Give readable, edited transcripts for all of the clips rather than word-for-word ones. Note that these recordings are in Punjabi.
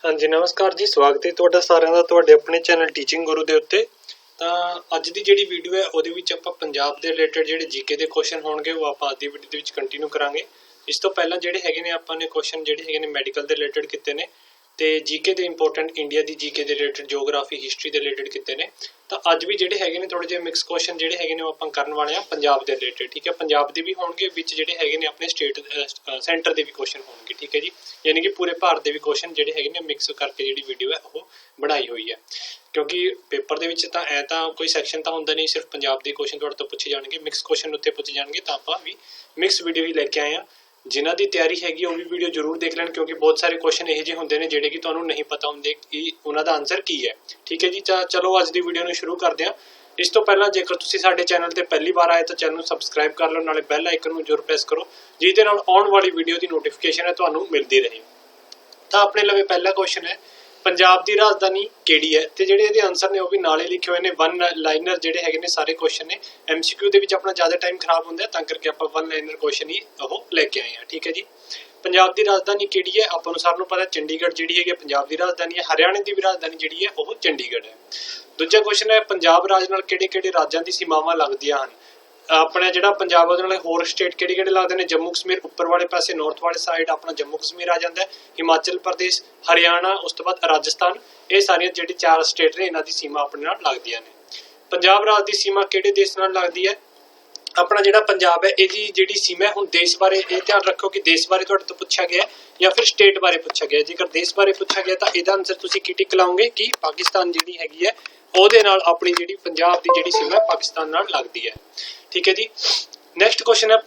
हाँ जी नमस्कार जी, स्वागत है तुहाडा सारिਆਂ ਦਾ ਤੁਹਾਡੇ ਆਪਣੇ ਚੈਨਲ ਟੀਚਿੰਗ ਗੁਰੂ ਦੇ ਉੱਤੇ। ਤਾਂ ਅੱਜ ਦੀ ਜਿਹੜੀ ਵੀਡੀਓ ਹੈ ਉਹਦੇ ਵਿੱਚ ਆਪਾਂ ਪੰਜਾਬ ਦੇ ਰਿਲੇਟਡ ਜਿਹੜੇ ਜੀਕੇ ਦੇ ਕੁਐਸਚਨ ਹੋਣਗੇ ਉਹ ਆਪਾਂ ਅੱਜ ਦੀ ਵੀਡੀਓ ਦੇ ਵਿੱਚ ਕੰਟੀਨਿਊ ਕਰਾਂਗੇ। ਇਸ ਤੋਂ ਪਹਿਲਾਂ ਜਿਹੜੇ ਹੈਗੇ ਨੇ ਆਪਾਂ ਨੇ ਕੁਐਸਚਨ ਜਿਹੜੇ ਹੈਗੇ ਨੇ ਮੈਡੀਕਲ ਦੇ ਰਿਲੇਟਡ ਕੀਤੇ ਨੇ ਤੇ ਜੀਕੇ ਦੇ ਇੰਪੋਰਟੈਂਟ ਇੰਡੀਆ ਦੀ ਜੀਕੇ ਦੇ ਰਿਲੇਟਡ ਜੀਓਗ੍ਰਾਫੀ ਹਿਸਟਰੀ ਦੇ ਰਿਲੇਟਡ ਕੀਤੇ ਨੇ। ਤਾਂ ਅੱਜ ਵੀ ਜਿਹੜੇ ਹੈਗੇ ਨੇ ਥੋੜੇ ਜਿਹੇ ਮਿਕਸ ਕੁਐਸਚਨ ਜਿਹੜੇ ਹੈਗੇ ਨੇ ਉਹ ਆਪਾਂ ਕਰਨ ਵਾਲੇ ਆ ਪੰਜਾਬ ਦੇ ਰਿਲੇਟਡ। ਠੀਕ ਹੈ, ਪੰਜਾਬ ਦੇ ਵੀ ਹੋਣਗੇ ਵਿੱਚ ਜਿਹੜੇ ਹੈਗੇ ਨੇ ਆਪਣੇ ਸਟੇਟ ਸੈਂਟਰ ਦੇ ਵੀ ਕੁਐਸਚਨ ਹੋਣਗੇ। ਠੀਕ ਹੈ ਜੀ, यानी कि पूरे भारत के भी क्वेश्चन ਜਿਹੜੇ ਹੈਗੇ ਨੇ ਮਿਕਸ ਕਰਕੇ ਜਿਹੜੀ ਵੀਡੀਓ ਹੈ ਉਹ ਬਣਾਈ ਹੋਈ ਹੈ। ਕਿਉਂਕਿ ਪੇਪਰ ਦੇ ਵਿੱਚ ਤਾਂ ਐ ਤਾਂ ਕੋਈ ਸੈਕਸ਼ਨ ਤਾਂ ਹੁੰਦਾ ਨਹੀਂ, ਸਿਰਫ ਪੰਜਾਬ ਦੇ ਕੁਐਸਚਨ ਤੁਹਾਡੇ ਤੋਂ ਪੁੱਛੇ ਜਾਣਗੇ, ਮਿਕਸ ਕੁਐਸਚਨ ਉੱਤੇ ਪੁੱਛੇ ਜਾਣਗੇ। ਤਾਂ ਆਪਾਂ ਵੀ ਮਿਕਸ ਵੀਡੀਓ ਹੀ ਲੈ ਕੇ ਆਏ ਆ। ਜਿਨ੍ਹਾਂ ਦੀ ਤਿਆਰੀ ਹੈਗੀ ਉਹ ਵੀ ਵੀਡੀਓ ਜ਼ਰੂਰ ਦੇਖ ਲੈਣ, ਕਿਉਂਕਿ ਬਹੁਤ ਸਾਰੇ ਕੁਐਸਚਨ ਇਹੋ ਜਿਹੇ ਹੁੰਦੇ ਨੇ ਜਿਹੜੇ ਕਿ ਤੁਹਾਨੂੰ ਨਹੀਂ ਪਤਾ ਹੁੰਦੇ ਕਿ ਉਹਨਾਂ ਦਾ ਆਨਸਰ ਕੀ ਹੈ। ਠੀਕ ਹੈ ਜੀ, ਚਲੋ ਅੱਜ ਦੀ ਵੀਡੀਓ ਨੂੰ ਸ਼ੁਰੂ ਕਰਦੇ ਹਾਂ। ਇਸ ਤੋਂ ਪਹਿਲਾਂ ਜੇਕਰ ਤੁਸੀਂ ਸਾਡੇ ਚੈਨਲ ਤੇ ਪਹਿਲੀ ਵਾਰ ਆਏ ਤਾਂ ਚੈਨਲ ਨੂੰ ਸਬਸਕ੍ਰਾਈਬ ਕਰ ਲਓ, ਨਾਲੇ ਬੈਲ ਆਈਕਨ ਨੂੰ ਜ਼ਰੂਰ ਪ੍ਰੈਸ ਕਰੋ ਜਿਹਦੇ ਨਾਲ ਆਉਣ ਵਾਲੀ ਵੀਡੀਓ ਦੀ ਨੋਟੀਫਿਕੇਸ਼ਨ ਹੈ ਤੁਹਾਨੂੰ ਮਿਲਦੀ ਰਹੇ। ਤਾਂ ਆਪਣੇ ਲਵੇ ਪਹਿਲਾ ਕੁਐਸਚਨ ਹੈ, ਪੰਜਾਬ ਦੀ ਰਾਜਧਾਨੀ ਕਿਹੜੀ ਹੈ? ਤੇ ਜਿਹੜੇ ਇਹਦੇ ਆਨਸਰ ਨੇ ਉਹ ਵੀ ਨਾਲੇ ਲਿਖੇ ਹੋਏ ਨੇ। ਵਨ ਲਾਈਨਰ ਜਿਹੜੇ ਹੈਗੇ ਨੇ ਸਾਰੇ ਕੁਐਸਚਨ ਨੇ। MCQ ਦੇ ਵਿੱਚ ਆਪਣਾ ਜ਼ਿਆਦਾ ਟਾਈਮ ਖਰਾਬ ਹੁੰਦਾ ਤਾਂ ਕਰਕੇ ਆਪਾਂ ਵਨ ਲਾਈਨਰ ਕੁਐਸਚਨ ਹੀ ਉਹ ਲੈ ਕੇ ਆਏ ਹਾਂ। ਠੀਕ ਹੈ ਜੀ, ਪੰਜਾਬ ਦੀ ਰਾਜਧਾਨੀ ਕਿਹੜੀ ਹੈ? ਆਪਾਂ ਨੂੰ ਸਾਰਿਆਂ ਨੂੰ ਪਤਾ ਚੰਡੀਗੜ੍ਹ ਜਿਹੜੀ ਹੈਗੀ ਪੰਜਾਬ ਦੀ ਰਾਜਧਾਨੀ ਹੈ। ਹਰਿਆਣੇ ਦੀ ਵੀ ਰਾਜਧਾਨੀ ਜਿਹੜੀ ਹੈ ਉਹ ਚੰਡੀਗੜ੍ਹ ਹੈ। ਦੂਜਾ ਕੁਐਸਚਨ ਹੈ, ਪੰਜਾਬ ਰਾਜ ਨਾਲ ਕਿਹੜੇ ਕਿਹੜੇ ਰਾਜਾਂ ਦੀ ਸੀਮਾਵਾਂ ਲੱਗਦੀਆਂ ਹਨ? ਆਪਣਾ ਜਿਹੜਾ ਪੰਜਾਬ ਉਹਦੇ ਨਾਲ ਹੋਰ ਸਟੇਟ ਕਿਹੜੇ ਕਿਹੜੇ ਲੱਗਦੇ ਨੇ? ਜੰਮੂ ਕਸ਼ਮੀਰ ਉੱਪਰ ਵਾਲੇ ਪਾਸੇ ਨਾਰਥ ਵਾਲੇ ਸਾਈਡ ਆਪਣਾ ਜੰਮੂ ਕਸ਼ਮੀਰ ਆ ਜਾਂਦਾ ਹੈ, ਹਿਮਾਚਲ ਪ੍ਰਦੇਸ਼, ਹਰਿਆਣਾ, ਉਸ ਤੋਂ ਬਾਅਦ ਰਾਜਸਥਾਨ। ਇਹ ਸਾਰੀਆਂ ਜਿਹੜੀ 4 ਸਟੇਟ ਨੇ ਇਹਨਾਂ ਦੀ ਸੀਮਾ ਆਪਣੇ ਨਾਲ ਲੱਗਦੀਆਂ ਨੇ। ਪੰਜਾਬ ਰਾਜ ਦੀ ਸੀਮਾ ਕਿਹੜੇ ਦੇਸ਼ ਨਾਲ ਲੱਗਦੀ ਹੈ? ਆਪਣਾ ਜਿਹੜਾ ਪੰਜਾਬ ਹੈ ਇਹਦੀ ਜਿਹੜੀ ਸੀਮਾ ਹੁਣ ਦੇਸ਼ ਬਾਰੇ ਇਹ ਧਿਆਨ ਰੱਖੋ ਕਿ ਦੇਸ਼ ਬਾਰੇ ਤੁਹਾਡੇ ਤੋਂ ਪੁੱਛਿਆ ਗਿਆ ਜਾਂ ਫਿਰ ਸਟੇਟ ਬਾਰੇ ਪੁੱਛਿਆ ਗਿਆ। ਜੇਕਰ ਦੇਸ਼ ਬਾਰੇ ਪੁੱਛਿਆ ਗਿਆ ਤਾਂ ਇਹਦਾ ਆਨਸਰ ਤੁਸੀਂ ਕੀ ਟਿਕ ਲਾਓਗੇ ਕਿ ਪਾਕਿਸਤਾਨ ਜਿਹੜੀ ਹੈਗੀ ਹੈ ਉਹਦੇ ਨਾਲ ਆਪਣੀ ਜਿਹੜੀ ਪੰਜਾਬ ਦੀ ਜਿਹੜੀ ਸੀਮਾ ਪਾਕਿਸਤਾਨ ਨਾਲ ਲੱਗਦੀ ਹੈ। ਠੀਕ ਹੈ ਜੀ, ਨੈਕਸਟ ਕੁਐਸਚਨ ਹੈ,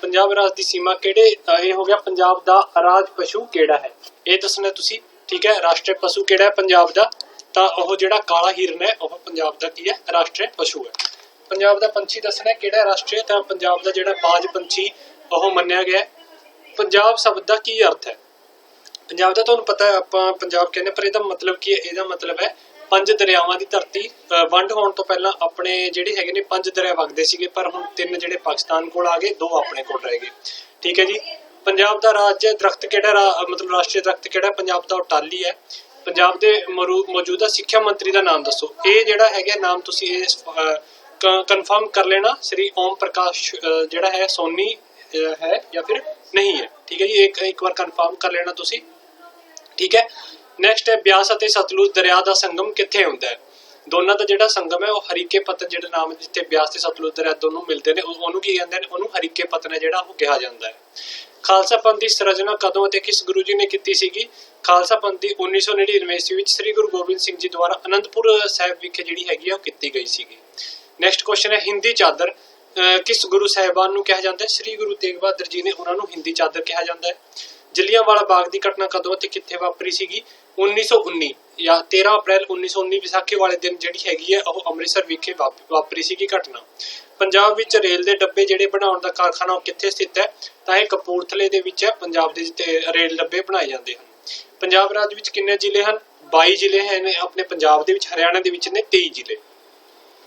ਪੰਜਾਬ ਰਾਜ ਦੀ ਸੀਮਾ ਕਿਹੜੇ ਇਹ ਹੋ ਗਿਆ ਪੰਜਾਬ ਦਾ ਰਾਜ ਪਸ਼ੂ ਕਿਹੜਾ ਹੈ? ਇਹ ਦੱਸਣਾ ਤੁਸੀਂ। ਠੀਕ ਹੈ, ਰਾਸ਼ਟਰੀ ਪਸ਼ੂ ਕਿਹੜਾ ਹੈ ਪੰਜਾਬ ਦਾ? ਤਾਂ ਉਹ ਜਿਹੜਾ ਕਾਲਾ ਹਿਰਨ ਹੈ ਉਹ ਪੰਜਾਬ ਦਾ ਕੀ ਹੈ? ਰਾਸ਼ਟਰੀ ਪਸ਼ੂ ਹੈ। ਪੰਜਾਬ ਦਾ ਪੰਛੀ ਦੱਸਣਾ ਕਿਹੜਾ ਰਾਸ਼ਟਰੀ? ਤਾਂ ਪੰਜਾਬ ਦਾ ਜਿਹੜਾ ਬਾਜ ਪੰਛੀ ਉਹ ਮੰਨਿਆ ਗਿਆ। ਪੰਜਾਬ ਸ਼ਬਦ ਦਾ ਕੀ ਅਰਥ ਹੈ? ਪੰਜਾਬ ਦਾ ਤੁਹਾਨੂੰ ਪਤਾ ਹੈ ਆਪਾਂ ਪੰਜਾਬ ਕਹਿੰਦੇ, ਪਰ ਇਹਦਾ ਮਤਲਬ ਕੀ ਹੈ? ਇਹਦਾ ਮਤਲਬ ਹੈ 5 ਦਰਿਆਵਾਂ ਦੀ ਧਰਤੀ। ਵੰਡ ਹੋਣ ਤੋਂ ਪਹਿਲਾਂ ਆਪਣੇ ਜਿਹੜੇ ਹੈਗੇ ਨੇ 5 ਦਰਿਆ ਵਗਦੇ ਸੀਗੇ, ਪਰ ਹੁਣ 3 ਜਿਹੜੇ ਪਾਕਿਸਤਾਨ ਕੋਲ ਆ ਗਏ, 2 ਆਪਣੇ ਕੋਲ ਰਹਿ ਗਏ। ਠੀਕ ਹੈ ਜੀ, ਪੰਜਾਬ ਦਾ ਰਾਜ ਦਰਖਤ ਕਿਹੜਾ ਮਤਲਬ ਰਾਸ਼ਟਰੀ ਦਰਖਤ ਕਿਹੜਾ? ਪੰਜਾਬ ਦਾ ਟਾਹਲੀ ਹੈ। ਪੰਜਾਬ ਦੇ ਮੌਜੂਦਾ ਸਿੱਖਿਆ ਮੰਤਰੀ ਦਾ ਨਾਮ ਦੱਸੋ। ਇਹ ਜਿਹੜਾ ਹੈਗਾ ਨਾਮ ਤੁਸੀਂ ਇਹ ਕਨਫਰਮ ਕਰ ਲੈਣਾ, ਸ੍ਰੀ ਓਮ ਪ੍ਰਕਾਸ਼ ਜਿਹੜਾ ਹੈ ਸੋਨੀ ਹੈ ਜਾਂ ਫਿਰ ਨਹੀਂ ਹੈ। ਠੀਕ ਹੈ ਜੀ, ਇੱਕ ਵਾਰ ਕਨਫਰਮ ਕਰ ਲੈਣਾ ਤੁਸੀਂ। ਠੀਕ ਹੈ, ਨੈਕਸਟ ਹੈ, ਬਿਆਸ ਅਤੇ ਸਤਲੁਜ ਦਰਿਆ ਦਾ ਸੰਗਮ ਕਿੱਥੇ ਹੁੰਦਾ ਹੈ? ਦੋਨਾਂ ਦਾ ਜਿਹੜਾ ਸੰਗਮ ਹੈ ਉਹ ਹਰੀਕੇ ਪਤਨ ਜਿਹੜਾ ਨਾਮ ਜਿੱਥੇ ਬਿਆਸ ਤੇ ਸਤਲੁਜ ਦਰਿਆ ਦੋਨੋਂ ਮਿਲਦੇ ਨੇ ਉਹਨੂੰ ਕੀ ਕਹਿੰਦੇ ਨੇ? ਉਹਨੂੰ ਹਰੀਕੇ ਪਤਨ ਹੈ ਜਿਹੜਾ ਉਹ ਕਿਹਾ ਜਾਂਦਾ ਹੈ। ਖਾਲਸਾ ਪੰਥ ਦੀ ਸਿਰਜਣਾ ਕਦੋਂ ਅਤੇ ਕਿਸ ਗੁਰੂ ਜੀ ਨੇ ਕੀਤੀ ਸੀਗੀ? ਖਾਲਸਾ ਪੰਥ ਦੀ 1999 ਈਸਵੀ ਵਿੱਚ ਸ੍ਰੀ ਗੁਰੂ ਗੋਬਿੰਦ ਸਿੰਘ ਜੀ ਦੁਆਰਾ ਅਨੰਦਪੁਰ ਸਾਹਿਬ ਵਿਖੇ ਜਿਹੜੀ ਹੈਗੀ ਆ ਉਹ ਕੀਤੀ ਗਈ ਸੀਗੀ। ਨੈਕਸਟ ਕੁਐਸਚਨ ਹੈ, ਹਿੰਦੀ ਚਾਦਰ ਕਿਸ ਗੁਰੂ ਸਾਹਿਬਾਨ ਨੂੰ ਕਿਹਾ ਜਾਂਦਾ ਹੈ? ਸ੍ਰੀ ਗੁਰੂ ਤੇਗ ਬਹਾਦਰ ਜੀ ਨੇ ਉਹਨਾਂ ਨੂੰ ਹਿੰਦੀ ਚਾਦਰ ਕਿਹਾ ਜਾਂਦਾ ਹੈ। ਜਲਿਆਂਵਾਲਾ ਬਾਗ ਦੀ ਘਟਨਾ ਕਦੋਂ ਅਤੇ ਕਿੱਥੇ ਵਾਪਰੀ ਸੀਗੀ? 1919 ਜਾਂ 13 ਅਪ੍ਰੈਲ 1919 ਵਿਸਾਖੀ ਵਾਲੇ ਦਿਨ ਜਿਹੜੀ ਹੈਗੀ ਹੈ ਉਹ ਅੰਮ੍ਰਿਤਸਰ ਵਿਖੇ ਵਾਪਰੀ ਸੀਗੀ ਘਟਨਾ। ਪੰਜਾਬ ਵਿੱਚ ਰੇਲ ਦੇ ਡੱਬੇ ਜਿਹੜੇ ਬਣਾਉਣ ਦਾ ਕਾਰਖਾਨਾ ਉਹ ਕਿੱਥੇ ਸਥਿਤ ਹੈ? ਤਾਂ ਇਹ ਕਪੂਰਥਲੇ ਦੇ ਵਿੱਚ ਹੈ। ਪੰਜਾਬ ਦੇ ਜਿੱਥੇ ਰੇਲ ਡੱਬੇ ਬਣਾਏ ਜਾਂਦੇ ਹਨ। ਪੰਜਾਬ ਰਾਜ ਵਿੱਚ ਕਿੰਨੇ ਜ਼ਿਲ੍ਹੇ ਹਨ? 22 ਜ਼ਿਲ੍ਹੇ ਹਨ ਆਪਣੇ ਪੰਜਾਬ ਦੇ ਵਿੱਚ। ਹਰਿਆਣਾ ਦੇ ਵਿੱਚ ਨੇ 23 ਜ਼ਿਲ੍ਹੇ।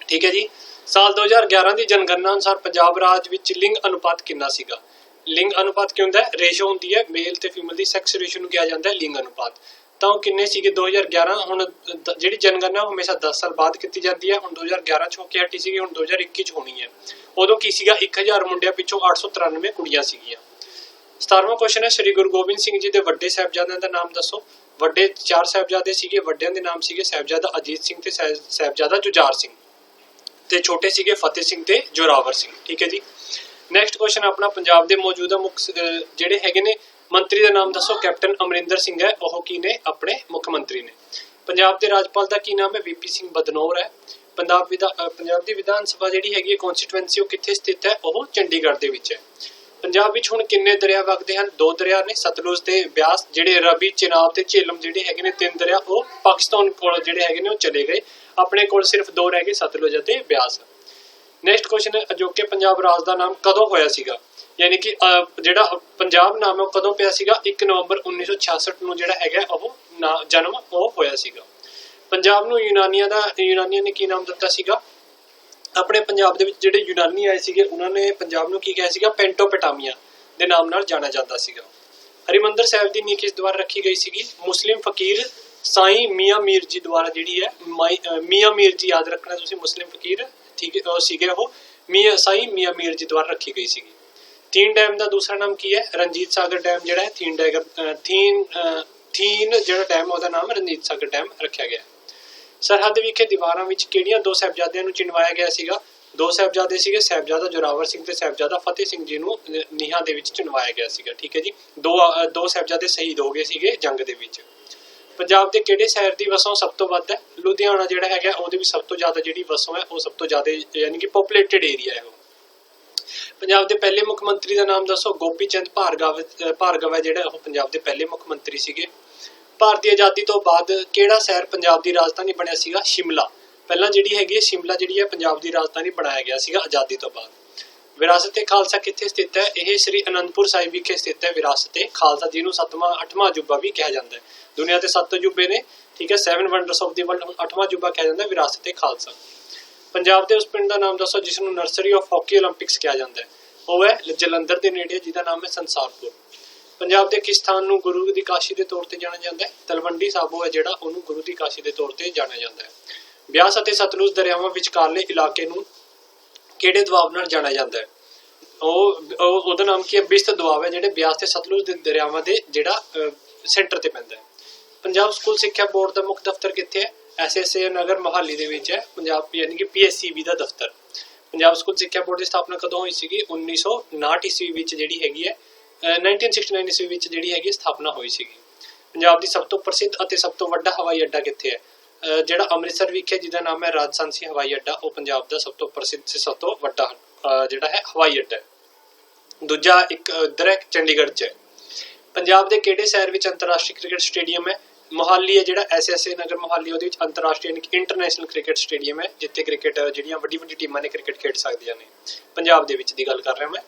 ਠੀਕ ਹੈ ਜੀ, ਸਾਲ 2011 ਦੀ ਜਨਗਣਨਾ ਅਨੁਸਾਰ ਪੰਜਾਬ ਰਾਜ ਵਿੱਚ ਲਿੰਗ ਅਨੁਪਾਤ ਕਿੰਨਾ ਸੀਗਾ? ਲਿੰਗ ਅਨੁਪਾਤ ਕੀ ਹੁੰਦਾ ਹੈ? ਰੇਸ਼ੋ ਹੁੰਦੀ ਹੈ ਮੇਲ ਤੇ ਫੀਮੇਲ ਦੀ, ਸੈਕਸ ਰੇਸ਼ੋ ਨੂੰ ਕਿਹਾ ਜਾਂਦਾ ਹੈ ਲਿੰਗ ਅਨੁਪਾਤ। ਤਾਂ ਉਹ ਕਿੰਨੇ ਸੀਗੇ 2011? ਹੁਣ ਜਿਹੜੀ ਜਨਗਣਨਾ ਉਹ ਹਮੇਸ਼ਾ 10 ਸਾਲ ਬਾਅਦ ਕੀਤੀ ਜਾਂਦੀ ਹੈ। ਹੁਣ 2011 ਚ ਹੋ ਕੇ ਹਟੀ ਸੀਗੀ, ਹੁਣ 2021 ਚ ਹੋਣੀ ਹੈ। ਉਦੋਂ ਕੀ ਸੀਗਾ? 1000 ਮੁੰਡਿਆਂ ਪਿੱਛੋਂ 893 ਕੁੜੀਆਂ ਸੀਗੀਆਂ। 17ਵਾਂ ਕੁਐਸਚਨ ਹੈ, ਸ੍ਰੀ ਗੁਰੂ ਗੋਬਿੰਦ ਸਿੰਘ ਜੀ ਦੇ ਵੱਡੇ ਸਾਹਿਬਜ਼ਾਦਿਆਂ ਦਾ ਨਾਮ ਦੱਸੋ। ਵੱਡੇ 4 ਸਾਹਿਬਜ਼ਾਦੇ ਸੀਗੇ, ਵੱਡਿਆਂ ਦੇ ਨਾਮ ਸੀਗੇ ਸਾਹਿਬਜ਼ਾਦਾ ਅਜੀਤ ਸਿੰਘ ਤੇ ਸਾਹਿਬਜ਼ਾਦਾ ਜੁਝਾਰ ਸਿੰਘ, ਤੇ ਛੋਟੇ ਸੀਗੇ ਫਤਿਹ ਸਿੰਘ ਤੇ ਜੋਰਾਵਰ ਸਿੰਘ। ਠੀਕ ਹੈ ਜੀ, ਨੈਕਸਟ ਕੁਐਸਚਨ ਆਪਣਾ, ਪੰਜਾਬ ਦੇ ਮੌਜੂਦਾ ਮੁੱਖ ਜਿਹੜੇ ਹੈਗੇ ਨੇ ਮੰਤਰੀ ਦਾ ਨਾਮ ਦੱਸੋ। ਕੈਪਟਨ ਅਮਰਿੰਦਰ ਸਿੰਘ ਹੈ, ਉਹ ਕੀ ਨੇ? ਆਪਣੇ ਮੁੱਖ ਮੰਤਰੀ ਨੇ। ਪੰਜਾਬ ਦੇ ਰਾਜਪਾਲ ਦਾ ਕੀ ਨਾਮ ਹੈ? VP ਸਿੰਘ ਬਦਨੌਰ ਹੈ। ਪੰਜਾਬ ਦੀ ਵਿਧਾਨ ਸਭਾ ਜਿਹੜੀ ਹੈਗੀ ਹੈ ਕਨਸਟੀਟੂਐਂਸੀ ਉਹ ਕਿੱਥੇ ਸਥਿਤ ਹੈ? ਉਹ ਚੰਡੀਗੜ੍ਹ ਦੇ ਵਿੱਚ ਹੈ। ਪੰਜਾਬ ਵਿੱਚ ਹੁਣ ਕਿੰਨੇ ਦਰਿਆ ਵਗਦੇ ਹਨ? 2 ਦਰਿਆ ਨੇ, ਸਤਲੁਜ ਤੇ ਬਿਆਸ। ਜਿਹੜੇ ਰਵੀ, ਚੇਨਾਬ ਤੇ ਝੇਲਮ ਜਿਹੜੇ ਹੈਗੇ ਨੇ 3 ਦਰਿਆ ਉਹ ਪਾਕਿਸਤਾਨ ਕੋਲ ਜਿਹੜੇ ਹੈਗੇ ਨੇ ਉਹ ਚਲੇ ਗਏ। ਆਪਣੇ ਕੋਲ ਸਿਰਫ 2 ਰਹਿ ਗਏ, ਸਤਲੁਜ ਅਤੇ ਬਿਆਸ। ਨੈਕਸਟ ਕੁਐਸਚਨ ਹੈ, ਅਜੋਕੇ ਪੰਜਾਬ ਰਾਜ ਦਾ ਨਾਮ ਕਦੋਂ ਹੋਇਆ ਸੀਗਾ? ਯਾਨੀ ਕਿ ਜਿਹੜਾ ਪੰਜਾਬ ਨਾਮ ਹੈ ਉਹ ਕਦੋਂ ਪਿਆ ਸੀਗਾ? 1 ਨਵੰਬਰ 1966 ਨੂੰ ਜਿਹੜਾ ਹੈਗਾ ਉਹ ਜਨਮ ਉਹ ਹੋਇਆ ਸੀਗਾ। ਪੰਜਾਬ ਨੂੰ ਯੂਨਾਨੀਆਂ ਨੇ ਕੀ ਨਾਮ ਦਿੱਤਾ ਸੀਗਾ? ਆਪਣੇ ਪੰਜਾਬ ਦੇ ਵਿੱਚ ਜਿਹੜੇ ਯੂਨਾਨੀ ਆਏ ਸੀਗੇ ਉਹਨਾਂ ਨੇ ਪੰਜਾਬ ਨੂੰ ਕੀ ਕਿਹਾ ਸੀਗਾ? ਪੈਂਟੋਪਟਾਮੀਆ ਦੇ ਨਾਮ ਨਾਲ ਜਾਣਿਆ ਜਾਂਦਾ ਸੀਗਾ। ਹਰਿਮੰਦਰ ਸਾਹਿਬ ਦੀ ਨੀਂਹ ਕਿਸ ਦੁਆਰਾ ਰੱਖੀ ਗਈ ਸੀਗੀ? ਮੁਸਲਿਮ ਫਕੀਰ ਸਾਈਂ ਮੀਆਂ ਮੀਰ ਜੀ ਦੁਆਰਾ ਜਿਹੜੀ ਹੈ। ਮੀਆਂ ਮੀਰ ਜੀ ਯਾਦ ਰੱਖਣਾ ਤੁਸੀਂ, ਮੁਸਲਿਮ ਫਕੀਰ ਠੀਕ ਹੈ ਸੀਗੇ ਉਹ, ਸਾਈਂ ਮੀਆਂ ਮੀਰ ਜੀ ਦੁਆਰਾ ਰੱਖੀ ਗਈ ਸੀਗੀ। ਥੀਨ ਡੈਮ ਦਾ ਦੂਸਰਾ ਨਾਮ ਕੀ ਹੈ? ਰਣਜੀਤ ਸਾਗਰ ਡੈਮ ਜਿਹੜਾ ਹੈ, ਥੀਨ ਜਿਹੜਾ ਡੈਮ ਉਹਦਾ ਨਾਮ ਰਣਜੀਤ ਸਾਗਰ ਡੈਮ ਰੱਖਿਆ ਗਿਆ। ਸਰਹੱਦ ਵਿਖੇ ਦੀਵਾਰਾਂ ਵਿੱਚ ਕਿਹੜੀਆਂ ਦੋ ਸਾਹਿਬਜ਼ਾਦਿਆਂ ਨੂੰ ਚਿਣਵਾਇਆ ਗਿਆ ਸੀਗਾ? ਦੋ ਸਾਹਿਬਜ਼ਾਦੇ ਸੀਗੇ, ਸਾਹਿਬਜ਼ਾਦਾ ਜ਼ੋਰਾਵਰ ਸਿੰਘ ਤੇ ਸਾਹਿਬਜ਼ਾਦਾ ਫਤਿਹ ਸਿੰਘ ਜੀ ਨੂੰ ਨੀਹਾਂ ਦੇ ਵਿੱਚ ਚਿਣਵਾਇਆ ਗਿਆ ਸੀਗਾ। ਠੀਕ ਹੈ ਜੀ, ਦੋ ਸਾਹਿਬਜ਼ਾਦੇ ਸ਼ਹੀਦ ਹੋ ਗਏ ਸੀਗੇ ਜੰਗ ਦੇ ਵਿੱਚ। ਪੰਜਾਬ ਦੇ ਕਿਹੜੇ ਸ਼ਹਿਰ ਦੀ ਵਸੋਂ ਸਭ ਤੋਂ ਵੱਧ ਹੈ? ਲੁਧਿਆਣਾ ਜਿਹੜਾ ਹੈਗਾ ਉਹਦੇ ਵਿੱਚ ਸਭ ਤੋਂ ਜ਼ਿਆਦਾ ਜਿਹੜੀ ਵਸੋਂ ਹੈ ਉਹ ਸਭ ਤੋਂ ਜ਼ਿਆਦਾ ਯਾਨੀ ਕਿ ਪੋਪੂਲੇਟਡ ਏਰੀਆ ਹੈ ਉਹ। ਪੰਜਾਬ ਦੇ ਪਹਿਲੇ ਮੁੱਖ ਮੰਤਰੀ ਦਾ ਨਾਮ ਦੱਸੋ? ਗੋਪੀ ਚੰਦ ਭਾਰਗਵ ਹੈ ਜਿਹੜਾ ਉਹ ਪੰਜਾਬ ਦੇ ਪਹਿਲੇ ਮੁੱਖ ਮੰਤਰੀ ਸੀਗੇ। ਭਾਰਤ ਦੀ ਆਜ਼ਾਦੀ ਤੋਂ ਬਾਅਦ ਕਿਹੜਾ ਸ਼ਹਿਰ ਪੰਜਾਬ ਦੀ ਰਾਜਧਾਨੀ ਬਣਿਆ ਸੀਗਾ? ਸ਼ਿਮਲਾ। ਪਹਿਲਾਂ ਜਿਹੜੀ ਹੈਗੀ ਸ਼ਿਮਲਾ ਜਿਹੜੀ ਹੈ ਪੰਜਾਬ ਦੀ ਰਾਜਧਾਨੀ ਬਣਾਇਆ ਗਿਆ ਸੀਗਾ ਆਜ਼ਾਦੀ ਤੋਂ ਬਾਅਦ। ਵਿਰਾਸਤ-ਏ ਖਾਲਸਾ ਕਿੱਥੇ ਸਥਿਤ ਹੈ? ਇਹ ਸ੍ਰੀ ਅਨੰਦਪੁਰ ਸਾਹਿਬ ਵਿਖੇ ਸਥਿਤ ਹੈ ਵਿਰਾਸਤ-ਏ ਖਾਲਸਾ, ਜਿਹਨੂੰ 8ਵਾਂ ਅਜੂਬਾ ਵੀ ਕਿਹਾ ਜਾਂਦਾ ਹੈ। ਦੁਨੀਆ ਤੇ 7 ਅਜੂਬੇ ਨੇ, ਠੀਕ ਹੈ, 7 ਵੰਡਰਸ ਆਫ ਦੀ ਵਰਲਡ, 8ਵਾਂ ਅਜੂਬਾ ਕਿਹਾ ਜਾਂਦਾ ਵਿਰਾਸਤ-ਏ ਖਾਲਸਾ। ਪੰਜਾਬ ਦੇ ਉਸ ਪਿੰਡ ਦਾ ਨਾਮ ਦੱਸੋ ਜਿਸ ਨੂੰ ਨਰਸਰੀ ਆਫ ਹਾਕੀ ਓਲੰਪਿਕਸ ਕਿਹਾ ਜਾਂਦਾ ਹੈ? ਉਹ ਹੈ ਜਲੰਧਰ ਦੇ ਨੇੜੇ, ਜਿਹਦਾ ਨਾਮ ਹੈ ਸੰਸਾਰਪੁਰ। ਪੰਜਾਬ ਦੇ ਕਿਸ ਸਥਾਨ ਨੂੰ ਗੁਰੂ ਦੀ ਕਾਸ਼ੀ ਦੇ ਤੌਰ ਤੇ ਜਾਣਿਆ ਜਾਂਦਾ ਹੈ? ਤਲਵੰਡੀ ਸਾਬੋ ਹੈ ਜਿਹੜਾ, ਉਹਨੂੰ ਗੁਰੂ ਦੀ ਕਾਸ਼ੀ ਦੇ ਤੌਰ ਤੇ ਜਾਣਿਆ ਜਾਂਦਾ ਹੈ। ਬਿਆਸ ਅਤੇ ਸਤਲੁਜ ਦਰਿਆਵਾਂ ਵਿਚਕਾਰਲੇ ਇਲਾਕੇ ਨੂੰ ਕਿਹੜੇ ਦੁਆਬ ਨਾਲ ਜਾਣਿਆ ਜਾਂਦਾ ਹੈ? ਉਹਦਾ ਨਾਮ ਕੀ ਹੈ? ਬਿਸਤ ਦੁਆਬ ਹੈ, ਜਿਹੜੇ ਬਿਆਸ ਤੇ ਸਤਲੁਜ ਦੇ ਦਰਿਆਵਾਂ ਦੇ ਜਿਹੜਾ ਸੈਂਟਰ ਤੇ ਪੈਂਦਾ ਹੈ। ਪੰਜਾਬ ਸਕੂਲ ਸਿੱਖਿਆ ਬੋਰਡ ਦਾ ਮੁੱਖ ਦਫ਼ਤਰ ਕਿੱਥੇ ਹੈ? ਐਸਐਸਏ ਨਗਰ ਮੋਹਾਲੀ ਦੇ ਵਿੱਚ ਹੈ ਪੰਜਾਬ, ਯਾਨੀ ਕਿ ਪੀਐਸਸੀਬੀ ਦਾ ਦਫ਼ਤਰ। ਪੰਜਾਬ ਸਕੂਲ ਸਿੱਖਿਆ ਬੋਰਡ ਦੀ ਸਥਾਪਨਾ ਕਦੋਂ ਹੋਈ ਸੀਗੀ? 1959 ਈਸਵੀ ਵਿੱਚ ਜਿਹੜੀ ਹੈਗੀ ਹੈ, 1969 ਈਸਵੀ ਵਿੱਚ ਜਿਹੜੀ ਹੈਗੀ ਸਥਾਪਨਾ ਹੋਈ ਸੀਗੀ। ਪੰਜਾਬ ਦੀ ਸਭ ਤੋਂ ਪ੍ਰਸਿੱਧ ਅਤੇ ਸਭ ਤੋਂ ਵੱਡਾ ਹਵਾਈ ਅੱਡਾ ਕਿੱਥੇ ਹੈ? ਜਿਹੜਾ ਅੰਮ੍ਰਿਤਸਰ ਵਿਖੇ, ਜਿਹਦਾ ਨਾਮ ਹੈ ਰਾਜਸਾਂਸੀ ਹਵਾਈ ਅੱਡਾ, ਉਹ ਪੰਜਾਬ ਦਾ ਸਭ ਤੋਂ ਪ੍ਰਸਿੱਧ ਤੇ ਸਭ ਤੋਂ ਵੱਡਾ ਜਿਹੜਾ ਹੈ ਹਵਾਈ ਅੱਡਾ ਹੈ। ਦੂਜਾ ਇੱਕ ਇੱਧਰ ਹੈ ਚੰਡੀਗੜ੍ਹ 'ਚ ਹੈ। ਪੰਜਾਬ ਦੇ ਕਿਹੜੇ ਸ਼ਹਿਰ ਵਿੱਚ ਅੰਤਰਰਾਸ਼ਟਰੀ ਕ੍ਰਿਕਟ ਸਟੇਡੀਅਮ ਹੈ? ਮੋਹਾਲੀ ਹੈ ਜਿਹੜਾ, ਐਸਐਸਏ ਨਗਰ ਮੋਹਾਲੀ, ਉਹਦੇ ਵਿੱਚ ਅੰਤਰਰਾਸ਼ਟਰੀ ਯਾਨੀ ਕਿ ਇੰਟਰਨੈਸ਼ਨਲ ਕ੍ਰਿਕਟ ਸਟੇਡੀਅਮ ਹੈ, ਜਿੱਥੇ ਕ੍ਰਿਕਟ ਜਿਹੜੀਆਂ ਵੱਡੀ ਟੀਮਾਂ ਨੇ ਕ੍ਰਿਕਟ ਖੇਡ ਸਕਦੀਆਂ ਨੇ। ਪੰਜਾਬ ਦੇ ਵਿੱਚ ਦੀ ਗੱਲ ਕਰ ਰਿਹਾ ਮੈਂ।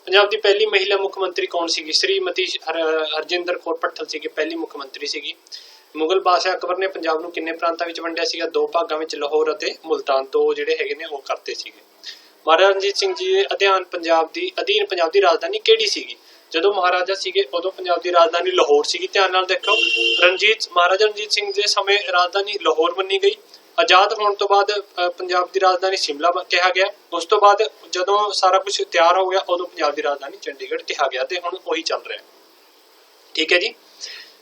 ਪੰਜਾਬ ਦੀ ਪਹਿਲੀ ਮਹਿਲਾ ਮੁੱਖ ਮੰਤਰੀ ਕੌਣ ਸੀਗੀ? ਸ਼੍ਰੀਮਤੀ ਹਰਜਿੰਦਰ ਕੌਰ ਭੱਠਲ ਸੀਗੀ, ਪਹਿਲੀ ਮੁੱਖ ਮੰਤਰੀ ਸੀਗੀ। ਮੁਗਲ ਬਾਦਸ਼ਾਹ ਅਕਬਰ ਨੇ ਪੰਜਾਬ ਨੂੰ ਕਿੰਨੇ ਪ੍ਰਾਂਤਾਂ ਵਿੱਚ ਵੰਡਿਆ ਸੀਗਾ? 2 ਭਾਗਾਂ ਵਿੱਚ, ਲਾਹੌਰ ਅਤੇ ਮੁਲਤਾਨ, 2 ਜਿਹੜੇ ਹੈਗੇ ਨੇ ਉਹ ਕਰਤੇ ਸੀਗੇ। ਮਹਾਰਾਜਾ ਰਣਜੀਤ ਸਿੰਘ ਜੀ ਦੇ ਅਧੀਨ ਪੰਜਾਬ ਦੀ ਰਾਜਧਾਨੀ ਕਿਹੜੀ ਸੀਗੀ? ਜਦੋਂ ਮਹਾਰਾਜਾ ਸੀਗੇ ਉਦੋਂ ਪੰਜਾਬ ਦੀ ਰਾਜਧਾਨੀ ਲਾਹੌਰ ਸੀਗੀ। ਧਿਆਨ ਨਾਲ ਦੇਖੋ, ਮਹਾਰਾਜਾ ਰਣਜੀਤ ਸਿੰਘ ਦੇ ਸਮੇਂ ਰਾਜਧਾਨੀ ਲਾਹੌਰ ਮੰਨੀ ਗਈ। ਆਜ਼ਾਦ ਹੋਣ ਤੋਂ ਬਾਅਦ ਪੰਜਾਬ ਦੀ ਰਾਜਧਾਨੀ ਸ਼ਿਮਲਾ ਕਿਹਾ ਗਿਆ। ਉਸ ਤੋਂ ਬਾਅਦ ਜਦੋਂ ਸਾਰਾ ਕੁਝ ਤਿਆਰ ਹੋ ਗਿਆ ਉਦੋਂ ਪੰਜਾਬ ਦੀ ਰਾਜਧਾਨੀ ਚੰਡੀਗੜ੍ਹ ਕਿਹਾ ਗਿਆ, ਤੇ ਹੁਣ ਉਹੀ ਚੱਲ ਰਿਹਾ। ਠੀਕ ਹੈ ਜੀ।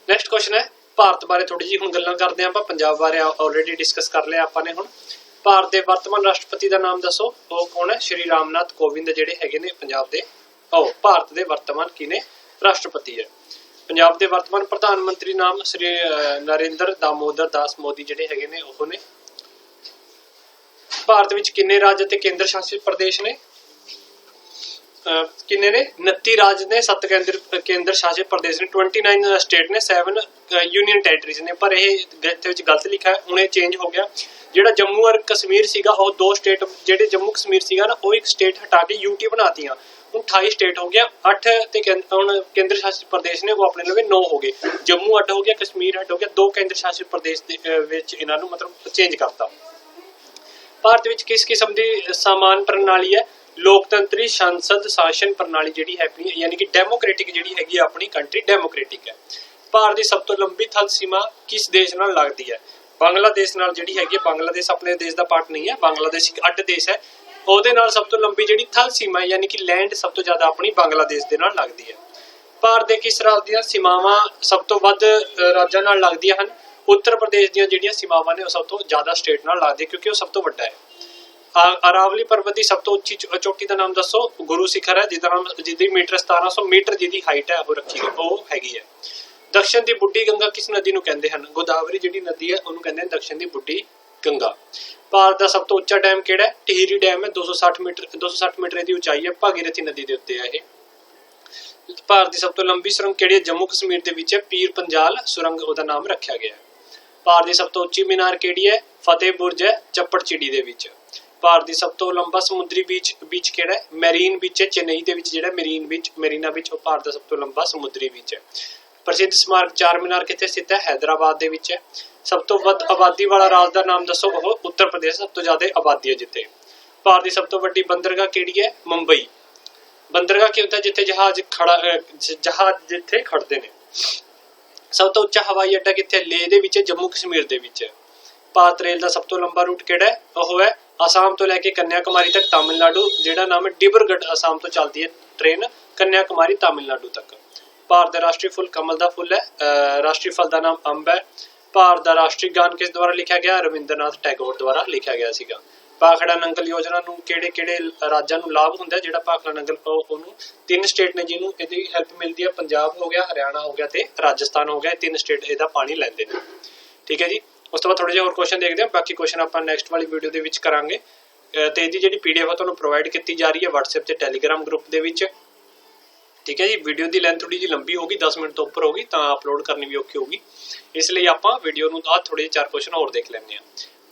ਨੈਕਸਟ ਕੁਐਸਚਨ ਹੈ ਭਾਰਤ ਬਾਰੇ ਥੋੜੀ ਜਿਹੀ ਹੁਣ ਗੱਲਾਂ ਕਰਦੇ ਆਪਾਂ। ਪੰਜਾਬ ਬਾਰੇ ਆਲਰੇਡੀ ਡਿਸਕਸ ਕਰ ਲਿਆ ਆਪਾਂ ਨੇ। ਹੁਣ ਭਾਰਤ ਦੇ ਵਰਤਮਾਨ ਰਾਸ਼ਟਰਪਤੀ ਦਾ ਨਾਮ ਦੱਸੋ? ਉਹ ਕੌਣ ਹੈ? ਸ਼੍ਰੀ ਰਾਮਨਾਥ ਕੋਵਿੰਦ ਜਿਹੜੇ ਹੈਗੇ ਨੇ ਪੰਜਾਬ ਦੇ, ਭਾਰਤ ਦੇ ਵਰਤਮਾਨ ਕੀ ਨੇ? ਰਾਸ਼ਟਰਪਤੀ ਹੈ। ਪੰਜਾਬ ਦੇ ਵਰਤਮਾਨ ਪ੍ਰਧਾਨ ਮੰਤਰੀ ਨਾਮ ਸ਼੍ਰੀ ਨਰਿੰਦਰ ਦਾਮੋਦਰ ਦਾਸ ਮੋਦੀ ਜਿਹੜੇ ਹੈਗੇ ਨੇ ਉਹ ਨੇ। ਭਾਰਤ ਵਿੱਚ ਕਿੰਨੇ ਰਾਜ ਅਤੇ ਕੇਂਦਰ ਸ਼ਾਸਿਤ ਪ੍ਰਦੇਸ਼ ਨੇ? ਕਿੰਨੇ ਨੇ? 29 ਰਾਜ ਨੇ, 7 ਕੇਂਦਰ ਸ਼ਾਸਿਤ ਪ੍ਰਦੇਸ਼ ਨੇ, 29 ਸਟੇਟ ਨੇ, 7 ਯੂਨੀਅਨ ਟੈਰੀਟਰੀਜ਼ ਨੇ। ਪਰ ਇਹ ਇੱਥੇ ਵਿੱਚ ਗਲਤ ਲਿਖਿਆ ਹੈ, ਹੁਣ ਇਹ ਚੇਂਜ ਹੋ ਗਿਆ। ਜਿਹੜਾ ਜੰਮੂ ਔਰ ਕਸ਼ਮੀਰ ਸੀਗਾ ਉਹ 2 ਸਟੇਟ, ਜਿਹੜੇ ਜੰਮੂ ਕਸ਼ਮੀਰ ਸੀਗਾ ਨਾ ਉਹ 1 ਸਟੇਟ ਹਟਾ ਕੇ ਯੂਟੀ ਬਣਾਤੀਆਂ, ਹੁਣ 28 ਸਟੇਟ ਹੋ ਗਿਆ। 8 ਤੇ ਹੁਣ ਕੇਂਦਰ ਸ਼ਾਸਿਤ ਪ੍ਰਦੇਸ਼ ਨੇ ਉਹ ਆਪਣੇ ਲਵੇ 9 ਹੋ ਗਏ। ਜੰਮੂ ਅੱਡ ਹੋ ਗਿਆ, ਕਸ਼ਮੀਰ ਅੱਡ ਹੋ ਗਿਆ, 2 ਕੇਂਦਰ ਸ਼ਾਸਿਤ ਪ੍ਰਦੇਸ਼ ਦੇ ਵਿੱਚ ਇਹਨਾਂ ਨੂੰ ਮਤਲਬ ਚੇਂਜ ਕਰਤਾ। ਭਾਰਤ ਵਿੱਚ ਕਿਸ ਕਿਸਮ ਦੀ ਸਮਾਨ ਪ੍ਰਣਾਲੀ ਹੈ? ਲੋਕਤੰਤਰੀ ਸੰਸਦ ਸ਼ਾਸਨ ਪ੍ਰਣਾਲੀ ਜਿਹੜੀ ਹੈ ਆਪਣੀ, ਯਾਨੀ ਕਿ ਡੈਮੋਕ੍ਰੈਟਿਕ ਜਿਹੜੀ ਹੈਗੀ ਆਪਣੀ ਕੰਟਰੀ ਡੈਮੋਕ੍ਰੈਟਿਕ ਹੈ। ਭਾਰਤ ਦੀ ਸਭ ਤੋਂ ਲੰਬੀ ਥਲ ਸੀਮਾ ਕਿਸ ਦੇਸ਼ ਨਾਲ ਲੱਗਦੀ ਹੈ? ਬੰਗਲਾਦੇਸ਼ ਨਾਲ ਜਿਹੜੀ ਹੈਗੀ ਹੈ। ਬੰਗਲਾਦੇਸ਼ ਆਪਣੇ ਦੇਸ਼ ਦਾ ਪਾਰਟ ਨਹੀਂ ਹੈ, ਬੰਗਲਾਦੇਸ਼ ਇੱਕ ਅੱਡ ਦੇਸ਼ ਹੈ। ਉਹਦੇ ਨਾਲ ਸਭ ਤੋਂ ਲੰਬੀ ਜਿਹੜੀ ਥਲ ਸੀਮਾ ਹੈ ਯਾਨੀ ਕਿ ਲੈਂਡ ਸਭ ਤੋਂ ਜ਼ਿਆਦਾ ਆਪਣੀ ਬੰਗਲਾਦੇਸ਼ ਦੇ ਨਾਲ ਲੱਗਦੀ ਹੈ। ਭਾਰਤ ਦੇ ਕਿਸ ਰਾਜ ਦੀਆਂ ਸੀਮਾਵਾਂ ਸਭ ਤੋਂ ਵੱਧ ਰਾਜਾਂ ਨਾਲ ਲੱਗਦੀਆਂ ਹਨ? ਉੱਤਰ ਪ੍ਰਦੇਸ਼ ਦੀਆਂ ਜਿਹੜੀਆਂ ਸੀਮਾਵਾਂ ਨੇ ਉਹ ਸਭ ਤੋਂ ਜ਼ਿਆਦਾ ਸਟੇਟ ਨਾਲ ਲੱਗਦੀਆਂ ਕਿਉਂਕਿ ਉਹ ਸਭ ਤੋਂ ਵੱਡਾ ਹੈ। ਅਰਾਵਲੀ ਪਰਬਤ ਦੀ ਸਭ ਤੋਂ ਉੱਚੀ ਚੋਟੀ ਦਾ ਨਾਮ ਦੱਸੋ? ਗੁਰੂ ਸਿਖਰ ਹੈ, ਜਿਹਦੀ ਮੀਟਰ 1700 ਮੀਟਰ ਜਿਹਦੀ ਹਾਈਟ ਹੈ ਉਹ ਰੱਖੀ ਉਹ ਹੈਗੀ ਹੈ। ਦਕਸ਼ਣ ਦੀ ਬੁੱਢੀ ਗੰਗਾ ਕਿਸ ਨਦੀ ਨੂੰ ਕਹਿੰਦੇ ਹਨ? ਗੋਦਾਵਰੀ ਜਿਹੜੀ ਨਦੀ ਹੈ ਉਹਨੂੰ ਕਹਿੰਦੇ ਹਨ ਦਕਸ਼ਣ ਦੀ ਬੁੱਢੀ ਗੰਗਾ। ਭਾਰਤ ਦਾ ਸਭ ਤੋਂ ਉੱਚਾ ਡੈਮ ਕਿਹੜਾ ਹੈ? ਟਿਹਰੀ ਡੈਮ ਹੈ, 260 ਮੀਟਰ ਦੀ ਉਚਾਈ ਹੈ, ਭਾਗੀਰਥੀ ਨਦੀ ਦੇ ਉੱਤੇ ਹੈ ਇਹ। ਭਾਰਤ ਦੀ ਸਭ ਤੋਂ ਲੰਬੀ ਸੁਰੰਗ ਕਿਹੜੀ ਹੈ? ਜੰਮੂ ਕਸ਼ਮੀਰ ਦੇ ਵਿੱਚ ਹੈ, ਪੀਰ ਪੰਜਾਲ ਸੁਰੰਗ ਉਹਦਾ ਨਾਮ ਰੱਖਿਆ ਗਿਆ ਹੈ। ਭਾਰਤ ਦੀ ਸਭ ਤੋਂ ਉੱਚੀ ਮੀਨਾਰ ਕਿਹੜੀ ਹੈ? ਫਤਿਹ ਬੁਰਜ ਹੈ, ਚੱਪੜਚਿੜੀ ਦੇ ਵਿੱਚ। ਭਾਰਤ ਦੀ ਸਭ ਤੋਂ ਲੰਬਾ ਸਮੁੰਦਰੀ ਬੀਚ ਕਿਹੜਾ ਹੈ? ਮੈਰੀਨ ਬੀਚ ਹੈ, ਚੇਨਈ ਦੇ ਵਿੱਚ ਜਿਹੜਾ ਮੈਰੀਨਾ ਬੀਚ ਉਹ ਭਾਰਤ ਦਾ ਸਭ ਤੋਂ ਲੰਬਾ ਸਮੁੰਦਰੀ ਬੀਚ ਹੈ। ਪ੍ਰਸਿੱਧ ਸਮਾਰਕ ਚਾਰ ਮੀਨਾਰ ਕਿੱਥੇ ਸਥਿਤ ਹੈ? ਹੈਦਰਾਬਾਦ ਦੇ ਵਿੱਚ ਹੈ। ਸਭ ਤੋਂ ਵੱਧ ਆਬਾਦੀ ਵਾਲਾ ਰਾਜ ਦਾ ਨਾਮ ਦੱਸੋ? ਉਹ ਉੱਤਰ ਪ੍ਰਦੇਸ਼, ਸਭ ਤੋਂ ਜ਼ਿਆਦਾ ਆਬਾਦੀ ਹੈ ਜਿੱਥੇ। ਭਾਰਤ ਦੀ ਸਭ ਤੋਂ ਵੱਡੀ ਬੰਦਰਗਾਹ ਕਿਹੜੀ ਹੈ? ਮੁੰਬਈ। ਬੰਦਰਗਾਹ ਕੀ ਹੁੰਦਾ ਜਿੱਥੇ ਜਹਾਜ਼ ਜਿੱਥੇ ਖੜਦੇ ਨੇ। ਸਭ ਤੋਂ ਉੱਚਾ ਹਵਾਈ ਅੱਡਾ ਕਿੱਥੇ? ਲੇਹ ਦੇ ਵਿੱਚ, ਜੰਮੂ ਕਸ਼ਮੀਰ ਦੇ ਵਿੱਚ। ਭਾਰਤ ਰੇਲ ਦਾ ਸਭ ਤੋਂ ਲੰਬਾ ਰੂਟ ਕਿਹੜਾ ਹੈ? ਉਹ ਹੈ ਆਸਾਮ ਤੋਂ ਲੈ ਕੇ ਕੰਨਿਆਕੁਮਾਰੀ ਤੱਕ ਤਾਮਿਲਨਾਡੂ, ਜਿਹੜਾ ਨਾਮ ਹੈ ਡਿਬਰੂਗੜ੍ਹ। ਆਸਾਮ ਤੋਂ ਚੱਲਦੀ ਹੈ ਟ੍ਰੇਨ ਕੰਨਿਆਕੁਮਾਰੀ ਤਾਮਿਲਨਾਡੂ ਤੱਕ। ਭਾਰਤ ਦਾ ਰਾਸ਼ਟਰੀ ਫੁੱਲ ਕਮਲ ਦਾ ਫੁੱਲ ਹੈ। ਰਾਸ਼ਟਰੀ ਫਲ ਦਾ ਨਾਮ ਅੰਬ ਹੈ। ਭਾਰਤ ਦਾ ਰਾਸ਼ਟਰੀ ਗਾਨ ਕਿਸ ਦੁਆਰਾ ਲਿਖਿਆ ਗਿਆ? ਰਵਿੰਦਰਨਾਥ ਟੈਗੋਰ ਦੁਆਰਾ ਲਿਖਿਆ ਗਿਆ ਸੀਗਾ। ਭਾਖੜਾ ਨੰਗਲ ਯੋਜਨਾ ਨੂੰ ਕਿਹੜੇ ਰਾਜਾਂ ਨੂੰ ਲਾਭ ਹੁੰਦਾ? ਜਿਹੜਾ ਭਾਖੜਾ ਨੰਗਲ ਉਹਨੂੰ 3 ਸਟੇਟ ਨੇ ਜਿਹਨੂੰ ਇਹਦੀ ਹੈਲਪ ਮਿਲਦੀ ਹੈ। ਪੰਜਾਬ ਹੋ ਗਿਆ, ਹਰਿਆਣਾ ਹੋ ਗਿਆ ਤੇ ਰਾਜਸਥਾਨ ਹੋ ਗਿਆ। 3 ਸਟੇਟ ਇਹਦਾ ਪਾਣੀ ਲੈਂਦੇ ਨੇ। ਠੀਕ ਹੈ ਜੀ। ਉਸ ਤੋਂ ਬਾਅਦ ਥੋੜੇ ਜਿਹੇ ਹੋਰ ਕੁਐਸਚਨ ਦੇਖਦੇ ਹਾਂ। ਬਾਕੀ ਕੁਐਸਚਨ ਆਪਾਂ ਨੈਕਸਟ ਵਾਲੀ ਵੀਡੀਓ ਦੇ ਵਿੱਚ ਕਰਾਂਗੇ। ਤੇ ਇਹਦੀ ਜਿਹੜੀ PDF ਆ ਤੁਹਾਨੂੰ ਪ੍ਰੋਵਾਈਡ ਕੀਤੀ ਜਾ ਰਹੀ ਹੈ WhatsApp ਤੇ Telegram ਗਰੁੱਪ ਦੇ ਵਿੱਚ। ਠੀਕ ਹੈ ਜੀ। ਵੀਡੀਓ ਦੀ ਲੈਂਥ ਥੋੜੀ ਜਿਹੀ ਲੰਬੀ ਹੋਗੀ, 10 ਮਿੰਟ ਤੋਂ ਉੱਪਰ ਹੋਗੀ, ਤਾਂ ਅਪਲੋਡ ਕਰਨੀ ਵੀ ਔਖੀ ਹੋਗੀ। ਇਸ ਲਈ ਆਪਾਂ ਵੀਡੀਓ ਨੂੰ ਥੋੜੇ ਜਿਹੇ 4 ਕੁਐਸਚਨ ਹੋਰ ਦੇਖ ਲੈਂਦੇ ਹਾਂ।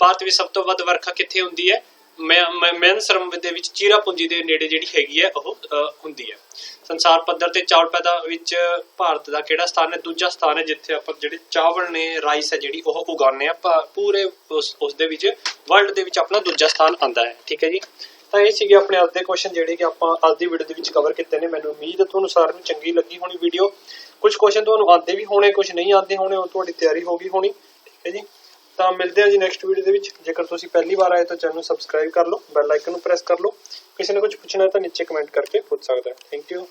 ਭਾਰਤ ਵਿੱਚ ਸਭ ਤੋਂ ਵੱਧ ਵਰਖਾ ਕਿੱਥੇ ਹੁੰਦੀ ਹੈ? ਮੈਨਸਰਮ ਦੇ ਵਿੱਚ ਚੀਰਾਪੂੰਜੀ ਦੇ ਨੇੜੇ ਜਿਹੜੀ ਹੈਗੀ ਹੈ ਉਹ ਹੁੰਦੀ ਹੈ। ਸੰਸਾਰ ਪੱਧਰ ਤੇ ਚਾਵਲ ਪੈਦਾ ਵਿੱਚ ਭਾਰਤ ਦਾ ਕਿਹੜਾ ਸਥਾਨ ਹੈ? ਦੂਜਾ ਸਥਾਨ ਹੈ, ਜਿੱਥੇ ਆਪਾਂ ਜਿਹੜੇ ਚਾਵਲ ਨੇ, ਰਾਈਸ ਹੈ ਜਿਹੜੀ ਉਹ ਉਗਾਉਂਦੇ ਆ ਪੂਰੇ ਉਸ ਦੇ ਵਿੱਚ ਵਰਲਡ ਦੇ ਵਿੱਚ ਆਪਣਾ ਦੂਜਾ ਸਥਾਨ ਆਉਂਦਾ ਹੈ। ਠੀਕ ਹੈ ਜੀ। ਤਾਂ ਇਹ ਸੀਗੇ ਆਪਣੇ ਅੱਜ ਦੇ ਕੁਐਸਚਨ ਜਿਹੜੇ ਕਿ ਆਪਾਂ ਅੱਜ ਦੀ ਵੀਡੀਓ ਦੇ ਵਿੱਚ ਕਵਰ ਕੀਤੇ ਨੇ। ਮੈਨੂੰ ਉਮੀਦ ਹੈ ਤੁਹਾਨੂੰ ਸਾਰਿਆਂ ਨੂੰ ਚੰਗੀ ਲੱਗੀ ਹੋਣੀ ਵੀਡੀਓ। ਕੁਝ ਕੁਐਸਚਨ ਤੁਹਾਨੂੰ ਆਉਂਦੇ ਵੀ ਹੋਣੇ, ਕੁਝ ਨਹੀਂ ਆਉਂਦੇ ਹੋਣੇ, ਉਹ ਤੁਹਾਡੀ ਤਿਆਰੀ ਹੋ ਗਈ ਹੋਣੀ। ਠੀਕ ਹੈ ਜੀ। ਤਾਂ ਮਿਲਦੇ ਹਾਂ ਜੀ ਨੈਕਸਟ ਵੀਡੀਓ ਦੇ ਵਿੱਚ। ਜੇਕਰ ਤੁਸੀਂ ਪਹਿਲੀ ਵਾਰ ਆਏ ਤਾਂ ਚੈਨਲ ਨੂੰ ਸਬਸਕ੍ਰਾਈਬ ਕਰ ਲਓ, ਬੈਲ ਆਈਕਨ ਨੂੰ ਪ੍ਰੈਸ ਕਰ ਲਓ। ਕਿਸੇ ਨੇ ਕੁਝ ਪੁੱਛਣਾ ਤਾਂ ਨੀਚੇ ਕਮੈਂਟ ਕਰਕੇ ਪੁੱਛ ਸਕਦਾ ਹੈ। Thank you.